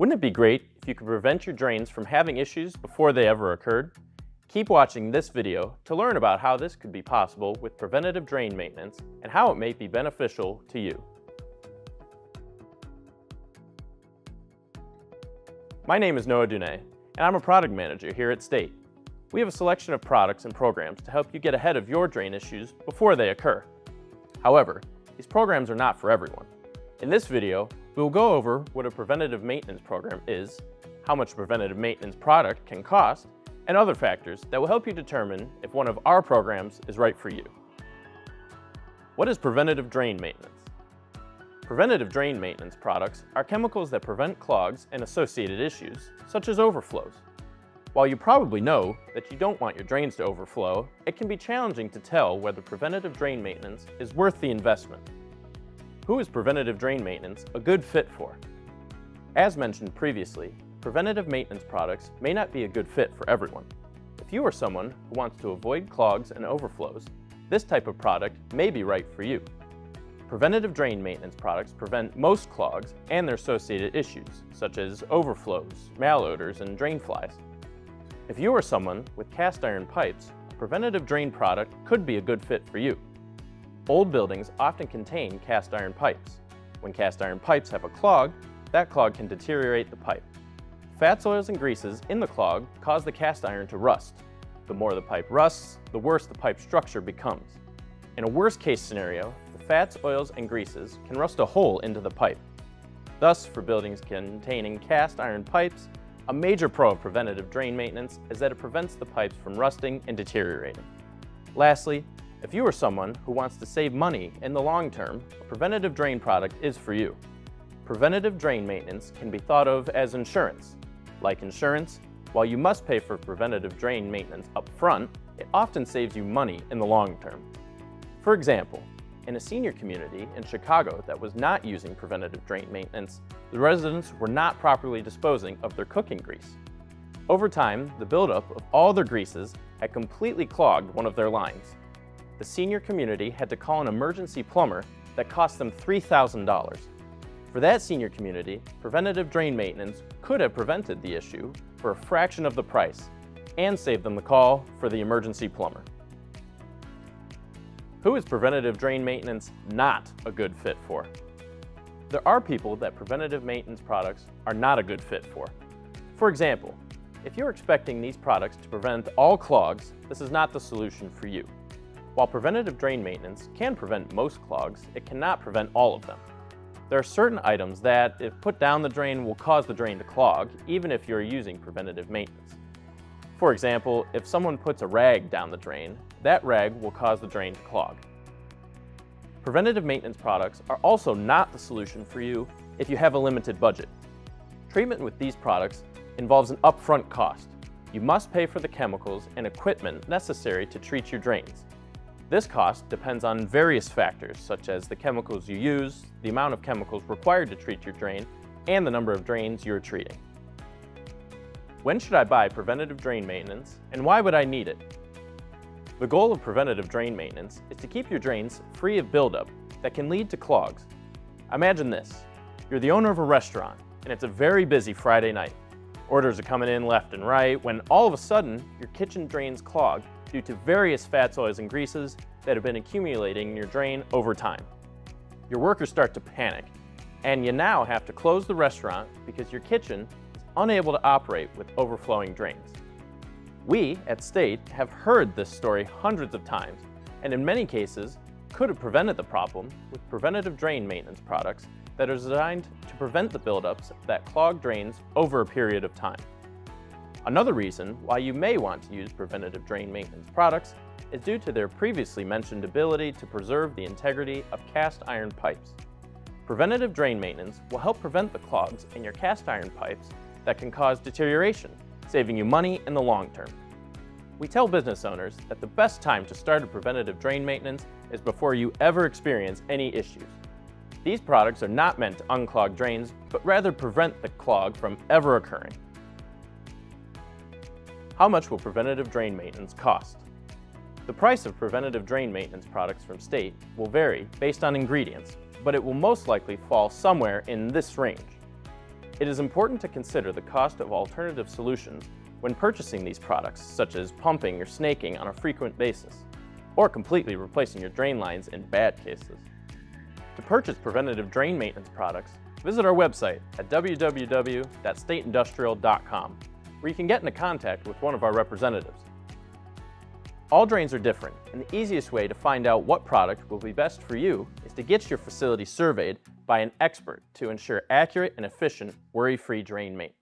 Wouldn't it be great if you could prevent your drains from having issues before they ever occurred? Keep watching this video to learn about how this could be possible with preventative drain maintenance and how it may be beneficial to you. My name is Noah Dunay, and I'm a product manager here at State. We have a selection of products and programs to help you get ahead of your drain issues before they occur. However, these programs are not for everyone. In this video, we will go over what a preventative maintenance program is, how much a preventative maintenance product can cost, and other factors that will help you determine if one of our programs is right for you. What is preventative drain maintenance? Preventative drain maintenance products are chemicals that prevent clogs and associated issues, such as overflows. While you probably know that you don't want your drains to overflow, it can be challenging to tell whether preventative drain maintenance is worth the investment. Who is preventative drain maintenance a good fit for? As mentioned previously, preventative maintenance products may not be a good fit for everyone. If you are someone who wants to avoid clogs and overflows, this type of product may be right for you. Preventative drain maintenance products prevent most clogs and their associated issues, such as overflows, malodors, and drain flies. If you are someone with cast iron pipes, a preventative drain product could be a good fit for you. Old buildings often contain cast iron pipes. When cast iron pipes have a clog, that clog can deteriorate the pipe. Fats, oils, and greases in the clog cause the cast iron to rust. The more the pipe rusts, the worse the pipe structure becomes. In a worst-case scenario, the fats, oils, and greases can rust a hole into the pipe. Thus, for buildings containing cast iron pipes, a major pro of preventative drain maintenance is that it prevents the pipes from rusting and deteriorating. Lastly, if you are someone who wants to save money in the long term, a preventative drain product is for you. Preventative drain maintenance can be thought of as insurance. Like insurance, while you must pay for preventative drain maintenance up front, it often saves you money in the long term. For example, in a senior community in Chicago that was not using preventative drain maintenance, the residents were not properly disposing of their cooking grease. Over time, the buildup of all their greases had completely clogged one of their lines. The senior community had to call an emergency plumber that cost them $3,000. For that senior community, preventative drain maintenance could have prevented the issue for a fraction of the price and saved them the call for the emergency plumber. Who is preventative drain maintenance not a good fit for? There are people that preventative maintenance products are not a good fit for. For example, if you're expecting these products to prevent all clogs, this is not the solution for you. While preventative drain maintenance can prevent most clogs, it cannot prevent all of them. There are certain items that, if put down the drain, will cause the drain to clog, even if you're using preventative maintenance. For example, if someone puts a rag down the drain, that rag will cause the drain to clog. Preventative maintenance products are also not the solution for you if you have a limited budget. Treatment with these products involves an upfront cost. You must pay for the chemicals and equipment necessary to treat your drains. This cost depends on various factors, such as the chemicals you use, the amount of chemicals required to treat your drain, and the number of drains you're treating. When should I buy preventative drain maintenance, and why would I need it? The goal of preventative drain maintenance is to keep your drains free of buildup that can lead to clogs. Imagine this. You're the owner of a restaurant, and it's a very busy Friday night. Orders are coming in left and right when all of a sudden your kitchen drains clog due to various fats, oils, and greases that have been accumulating in your drain over time. Your workers start to panic, and you now have to close the restaurant because your kitchen is unable to operate with overflowing drains. We, at State, have heard this story hundreds of times, and in many cases, could have prevented the problem with preventative drain maintenance products that are designed to prevent the buildups that clog drains over a period of time. Another reason why you may want to use preventative drain maintenance products is due to their previously mentioned ability to preserve the integrity of cast iron pipes. Preventative drain maintenance will help prevent the clogs in your cast iron pipes that can cause deterioration, saving you money in the long term. We tell business owners that the best time to start a preventative drain maintenance is before you ever experience any issues. These products are not meant to unclog drains, but rather prevent the clog from ever occurring. How much will preventative drain maintenance cost? The price of preventative drain maintenance products from State will vary based on ingredients, but it will most likely fall somewhere in this range. It is important to consider the cost of alternative solutions when purchasing these products, such as pumping or snaking on a frequent basis, or completely replacing your drain lines in bad cases. To purchase preventative drain maintenance products, visit our website at www.stateindustrial.com, where you can get into contact with one of our representatives. All drains are different, and the easiest way to find out what product will be best for you is to get your facility surveyed by an expert to ensure accurate and efficient, worry-free drain maintenance.